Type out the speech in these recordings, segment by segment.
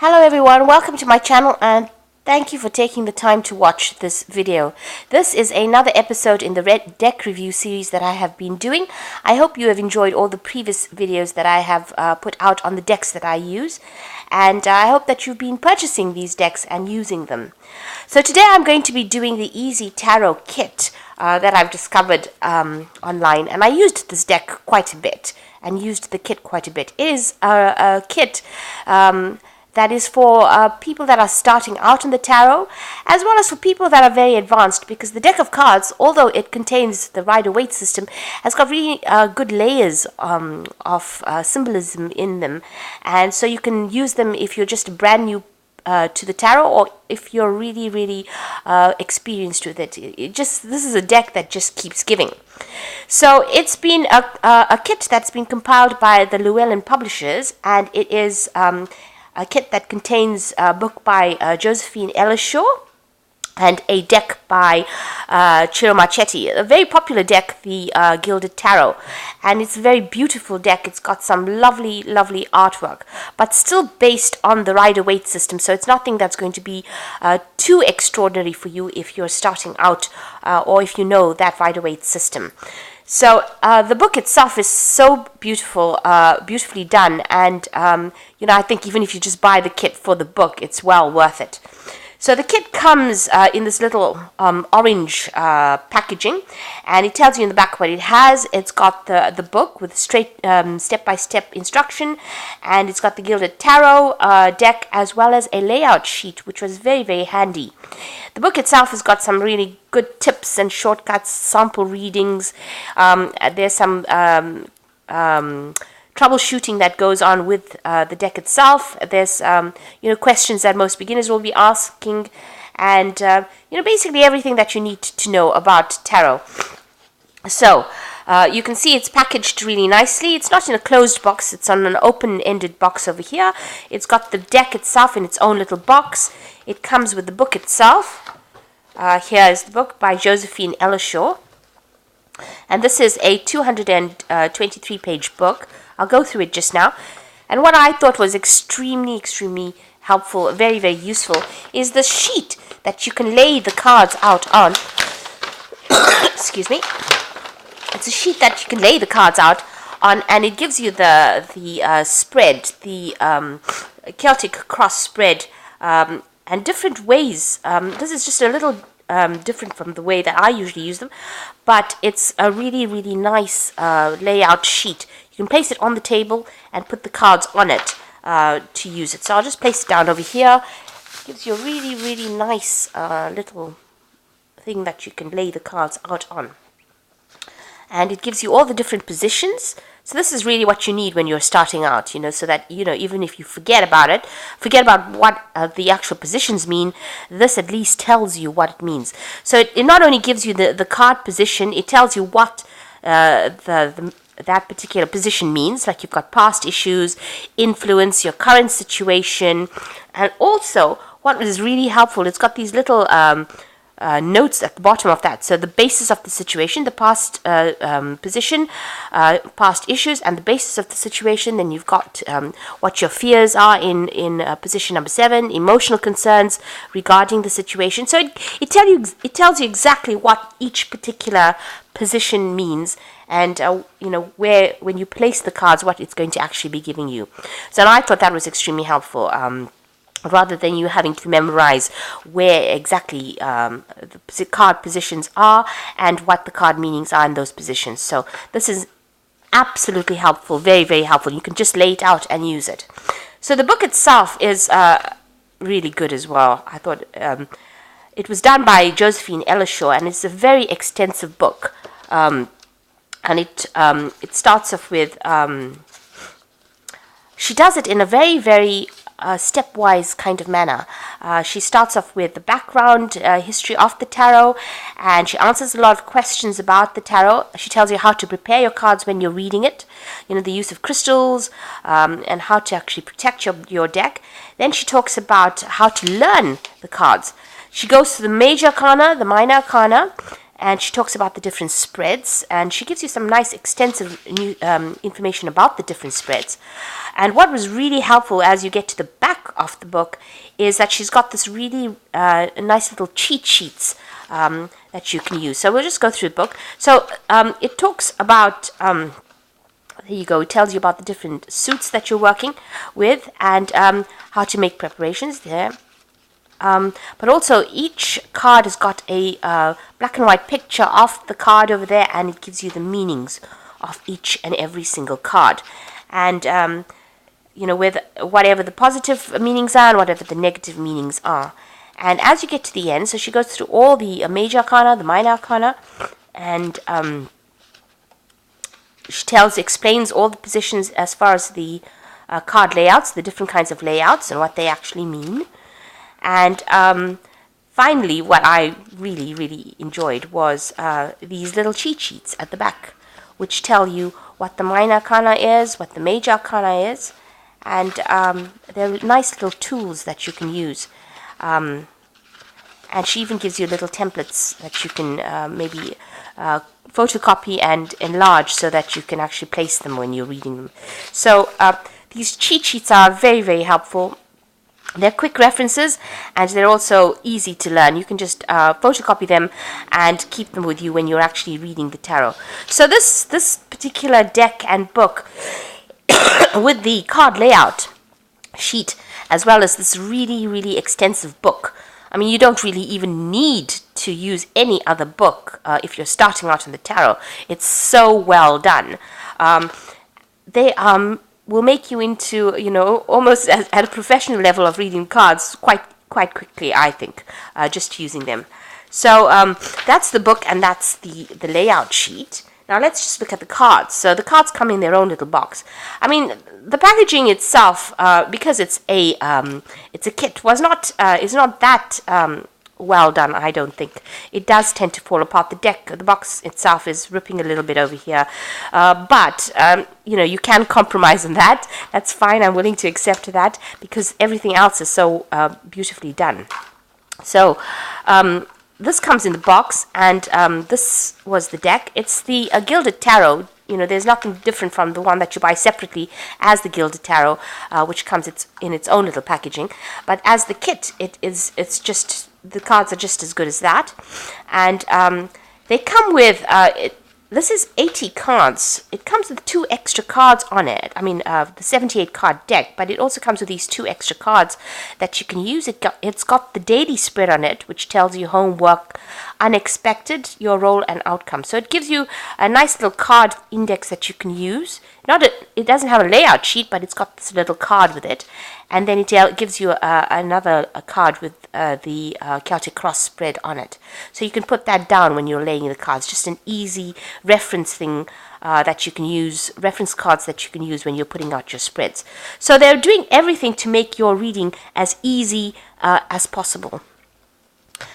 Hello everyone, welcome to my channel and thank you for taking the time to watch this video. This is another episode in the Red Deck Review series that I have been doing. I hope you have enjoyed all the previous videos that I have put out on the decks that I use, and I hope that you've been purchasing these decks and using them. So today I'm going to be doing the Easy Tarot kit that I've discovered online, and I used this deck quite a bit and used the kit quite a bit. It is a kit that is for people that are starting out in the tarot, as well as for people that are very advanced, because the deck of cards, although it contains the Rider-Waite system, has got really good layers of symbolism in them, and so you can use them if you're just brand new to the tarot, or if you're really experienced with it. This is a deck that just keeps giving. So it's been a kit that's been compiled by the Llewellyn publishers, and it is a kit that contains a book by Josephine Ellershaw and a deck by Ciro Marchetti, a very popular deck, the Gilded Tarot. And it's a very beautiful deck. It's got some lovely artwork, but still based on the Rider-Waite system, so it's nothing that's going to be too extraordinary for you if you're starting out or if you know that Rider-Waite system. So the book itself is so beautiful, beautifully done, and I think even if you just buy the kit for the book, it's well worth it. So the kit comes in this little orange packaging, and it tells you in the back what it has. It's got the book with straight step-by-step instruction, and it's got the Gilded Tarot deck, as well as a layout sheet, which was very handy. The book itself has got some really good tips and shortcuts, sample readings. There's some troubleshooting that goes on with the deck itself. There's questions that most beginners will be asking, and basically everything that you need to know about tarot. So you can see it's packaged really nicely. It's not in a closed box, it's on an open-ended box over here. It's got the deck itself in its own little box. It comes with the book itself. Here is the book by Josephine Ellershaw, and this is a 223-page book. I'll go through it just now. And what I thought was extremely helpful, very useful, is the sheet that you can lay the cards out on. Excuse me. It's a sheet that you can lay the cards out on, and it gives you the spread, the Celtic cross spread, and different ways. This is just a little different from the way that I usually use them, but it's a really nice layout sheet. You can place it on the table and put the cards on it to use it. So I'll just place it down over here. It gives you a really nice little thing that you can lay the cards out on. And it gives you all the different positions. So this is really what you need when you're starting out, so that, even if you forget about what the actual positions mean, this at least tells you what it means. So it not only gives you the card position, it tells you what that particular position means, like you've got past issues, influence, your current situation, and also what is really helpful, it's got these little notes at the bottom of that. So the basis of the situation, the past position, past issues, and the basis of the situation. Then you've got what your fears are in position number 7, emotional concerns regarding the situation. So it tells you exactly what each particular position means, and where, when you place the cards, what it's going to actually be giving you. So I thought that was extremely helpful. Rather than you having to memorize where exactly the card positions are and what the card meanings are in those positions. So this is absolutely helpful, very helpful. You can just lay it out and use it. So the book itself is really good as well. I thought it was done by Josephine Ellershaw, and it's a very extensive book. And it starts off with, she does it in a very stepwise kind of manner. She starts off with the background history of the tarot, and she answers a lot of questions about the tarot. She tells you how to prepare your cards when you're reading it, the use of crystals, and how to actually protect your deck. Then she talks about how to learn the cards. She goes to the major arcana, the minor arcana, and she talks about the different spreads, and she gives you some nice extensive information about the different spreads. And what was really helpful, as you get to the back of the book is that she's got this really nice little cheat sheets that you can use. So we'll just go through the book. So it talks about, there you go, it tells you about the different suits that you're working with and how to make preparations there. But also each card has got a black and white picture of the card over there, and it gives you the meanings of each and every single card. And with whatever the positive meanings are and whatever the negative meanings are. And as you get to the end, so she goes through all the major arcana, the minor arcana, and she explains all the positions as far as the card layouts, the different kinds of layouts and what they actually mean. And finally, what I really, really enjoyed was these little cheat sheets at the back, which tell you what the minor arcana is, what the major arcana is, and they're nice little tools that you can use. And she even gives you little templates that you can maybe photocopy and enlarge so that you can actually place them when you're reading them. So these cheat sheets are very, very helpful. They're quick references, and they're also easy to learn. You can just photocopy them and keep them with you when you're actually reading the tarot. So this particular deck and book with the card layout sheet, as well as this really, really extensive book. I mean, you don't really even need to use any other book if you're starting out in the tarot. It's so well done. They will make you into, almost at a professional level of reading cards quite quickly, I think, just using them. So that's the book, and that's the layout sheet. Now let's just look at the cards. So the cards come in their own little box. I mean, the packaging itself, because it's a kit, is not that well done, I don't think. It does tend to fall apart. The box itself is ripping a little bit over here. But you can compromise on that. That's fine. I'm willing to accept that because everything else is so beautifully done. So this comes in the box, and this was the deck. It's the Gilded Tarot. There's nothing different from the one that you buy separately as the Gilded Tarot, which comes in its own little packaging. But as the kit, it's just, the cards are just as good as that. And they come with, this is 80 cards. It comes with 2 extra cards on it. I mean, the 78 card deck, but it also comes with these 2 extra cards that you can use. It's got the daily spread on it, which tells you homework, unexpected, your role, and outcome. So it gives you a nice little card index that you can use. It doesn't have a layout sheet, but it's got this little card with it. And then it gives you another card with the Celtic cross spread on it. So you can put that down when you're laying the cards. Just an easy reference thing that you can use, reference cards that you can use when you're putting out your spreads. So they're doing everything to make your reading as easy as possible.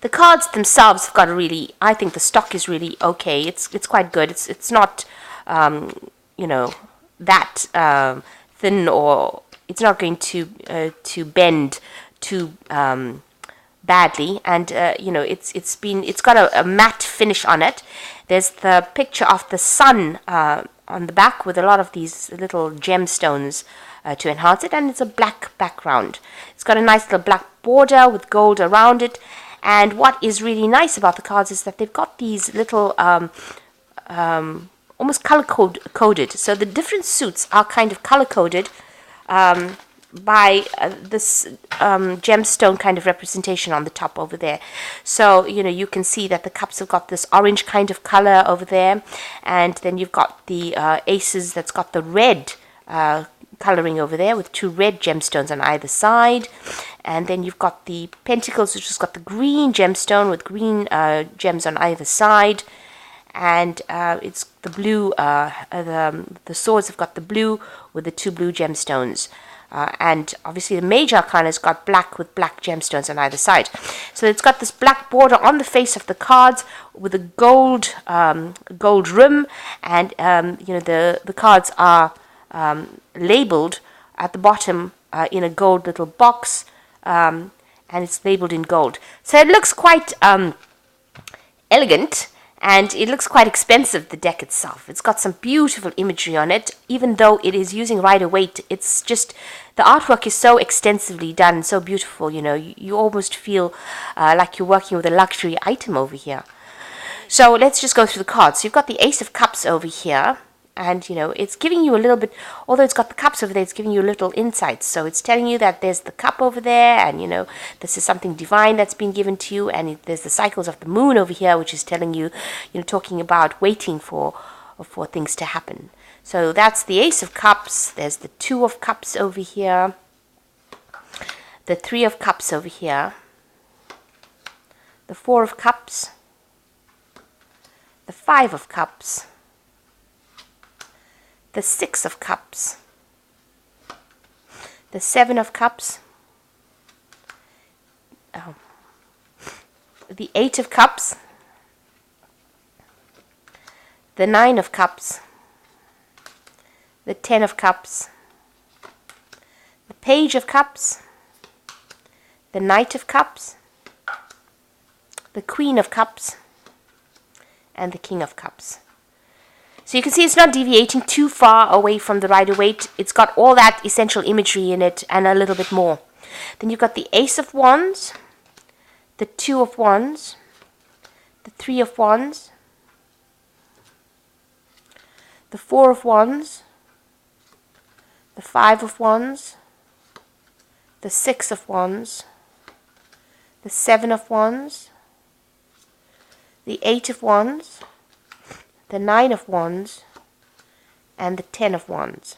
The cards themselves have got I think the stock is really okay. It's quite good. It's not, that thin, or it's not going to bend too badly. And it's got a matte finish on it. There's the picture of the sun on the back with a lot of these little gemstones to enhance it, and it's a black background. It's got a nice little black border with gold around it. And what is really nice about the cards is that they've got these little almost color-coded. So the different suits are kind of color-coded by this gemstone kind of representation on the top over there. So, you can see that the cups have got this orange kind of color over there. And then you've got the aces that's got the red coloring over there with 2 red gemstones on either side. And then you've got the pentacles, which has got the green gemstone with green gems on either side. And it's the blue, the swords have got the blue with the 2 blue gemstones. And obviously the major arcana has got black with black gemstones on either side. So it's got this black border on the face of the cards with a gold rim. And, the cards are labeled at the bottom in a gold little box, and it's labeled in gold. So it looks quite elegant, And it looks quite expensive, the deck itself. It's got some beautiful imagery on it, even though it is using Rider-Waite. It's just, the artwork is so extensively done, so beautiful, you know. You almost feel like you're working with a luxury item over here. So let's just go through the cards. So you've got the Ace of Cups over here. And, you know, it's giving you a little bit, although it's got the cups over there, it's giving you little insights. So it's telling you that there's the cup over there, and, you know, this is something divine that's been given to you. And there's the cycles of the moon over here, which is telling you, you know, talking about waiting for things to happen. So that's the Ace of Cups. There's the Two of Cups over here. The Three of Cups over here. The Four of Cups. The Five of Cups. The Six of Cups, the Seven of Cups, the Eight of Cups, the Nine of Cups, the Ten of Cups, the Page of Cups, the Knight of Cups, the Queen of Cups, and the King of Cups. So you can see it's not deviating too far away from the Rider-Waite. It's got all that essential imagery in it and a little bit more. Then you've got the Ace of Wands, the Two of Wands, the Three of Wands, the Four of Wands, the Five of Wands, the Six of Wands, the Seven of Wands, the Eight of Wands, the Nine of Wands, and the Ten of Wands.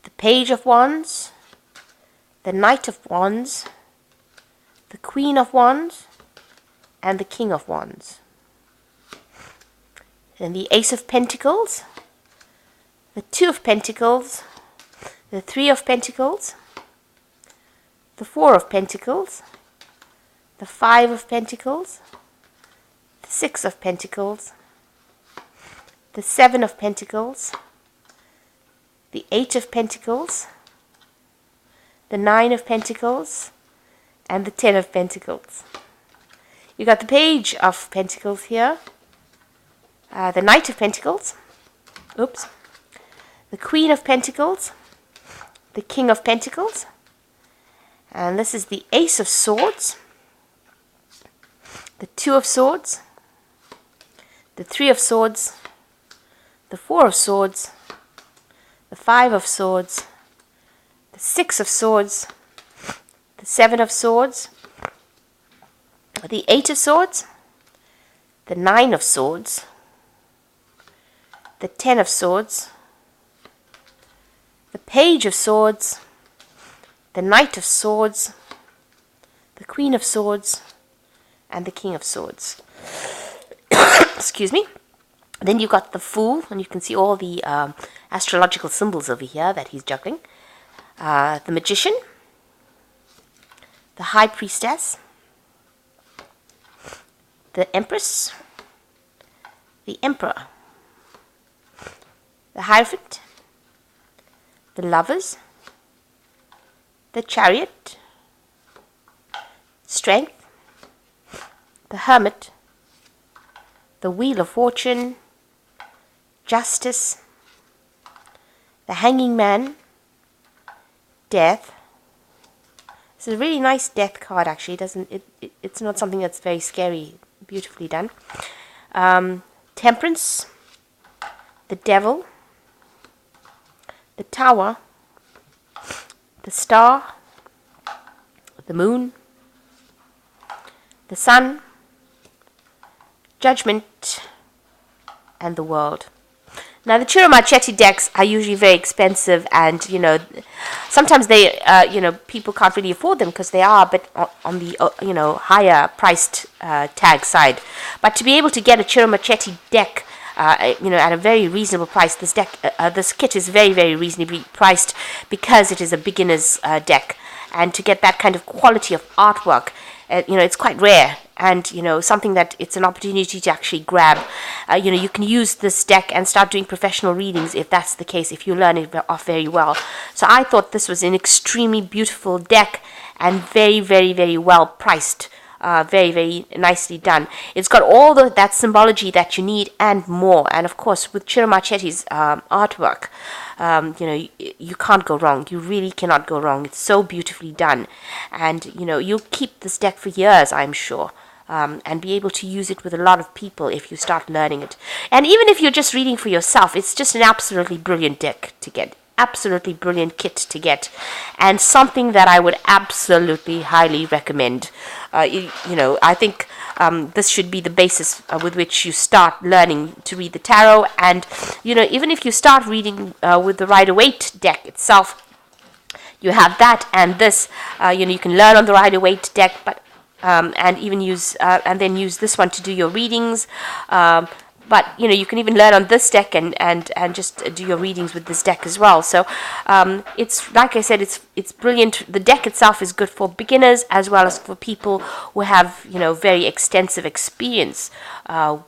The Page of Wands, the Knight of Wands, the Queen of Wands, and the King of Wands. Then the Ace of Pentacles, the Two of Pentacles, the Three of Pentacles, the Four of Pentacles, the Five of Pentacles, the Six of Pentacles, the Seven of Pentacles, the Eight of Pentacles, the Nine of Pentacles, and the Ten of Pentacles. You got the Page of Pentacles here, the Knight of Pentacles, the Queen of Pentacles, the King of Pentacles, and this is the Ace of Swords, the Two of Swords, the Three of Swords, the Four of Swords, the Five of Swords, the Six of Swords, the Seven of Swords, the Eight of Swords, the Nine of Swords, the Ten of Swords, the Page of Swords, the Knight of Swords, the Queen of Swords, and the King of Swords. Excuse me. Then you've got the Fool, and you can see all the astrological symbols over here that he's juggling. The Magician, the High Priestess, the Empress, the Emperor, the Hierophant, the Lovers, the Chariot, Strength, the Hermit, the Wheel of Fortune, Justice, the Hanging Man, Death. It's a really nice Death card, actually. It's not something that's very scary. Beautifully done. Temperance, the Devil, the Tower, the Star, the Moon, the Sun, Judgment, and the World. Now, the Ciro Marchetti decks are usually very expensive, and, you know, sometimes they, people can't really afford them because they are a bit on the, higher priced tag side. But to be able to get a Ciro Marchetti deck, at a very reasonable price, this kit is very, very reasonably priced because it is a beginner's deck. And to get that kind of quality of artwork, it's quite rare. And, something that it's an opportunity to actually grab. You can use this deck and start doing professional readings if that's the case, if you learn it off very well. So I thought this was an extremely beautiful deck and very, very, very well priced very, very nicely done. It's got all that symbology that you need and more. And of course, with Ciro Marchetti's artwork, you can't go wrong. You really cannot go wrong. It's so beautifully done. And, you'll keep this deck for years, I'm sure. And be able to use it with a lot of people if you start learning it. And even if you're just reading for yourself, it's just an absolutely brilliant deck to get. Absolutely brilliant kit to get. And something that I would absolutely highly recommend. I think this should be the basis with which you start learning to read the tarot. And, even if you start reading with the Rider-Waite deck itself, you have that and this. You can learn on the Rider-Waite deck, but and even use and then use this one to do your readings. But you can even learn on this deck and just do your readings with this deck as well. So it's, like I said, it's brilliant. The deck itself is good for beginners as well as for people who have very extensive experience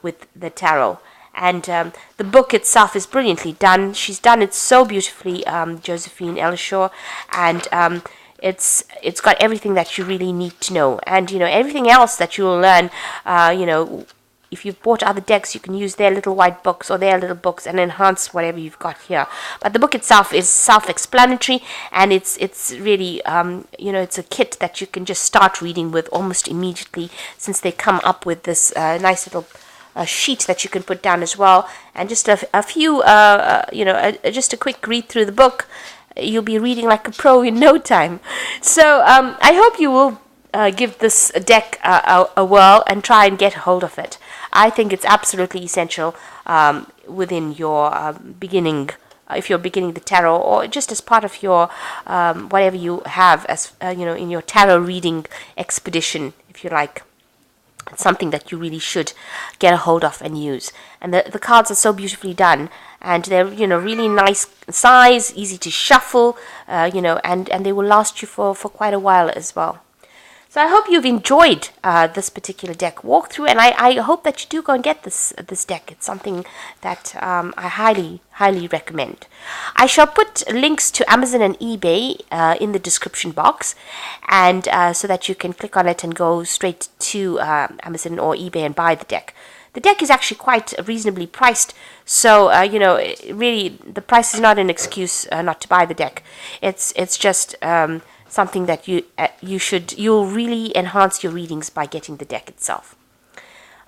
with the tarot. And the book itself is brilliantly done. She's done it so beautifully, Josephine Ellershaw, and it's got everything that you really need to know. And everything else that you'll learn, if you've bought other decks, you can use their little white books or their little books and enhance whatever you've got here. But the book itself is self-explanatory, and it's really it's a kit that you can just start reading with almost immediately, since they come up with this nice little sheet that you can put down as well, and just a few just a quick read through the book. You'll be reading like a pro in no time. So I hope you will give this deck a whirl and try and get hold of it. I think it's absolutely essential within your beginning, if you're beginning the tarot, or just as part of your whatever you have as in your tarot reading expedition, if you like. It's something that you really should get a hold of and use. And the cards are so beautifully done, and they're really nice size, easy to shuffle, and they will last you for quite a while as well. So I hope you've enjoyed this particular deck walkthrough, and I hope that you do go and get this deck. It's something that I highly recommend. I shall put links to Amazon and eBay in the description box, and so that you can click on it and go straight to Amazon or eBay and buy the deck. The deck is actually quite reasonably priced, so really the price is not an excuse not to buy the deck. It's just something that you'll really enhance your readings by getting the deck itself.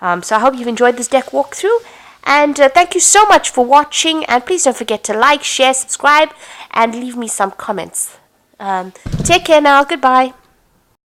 So I hope you've enjoyed this deck walkthrough, and thank you so much for watching, and please don't forget to like, share, subscribe, and leave me some comments. Take care now. Goodbye.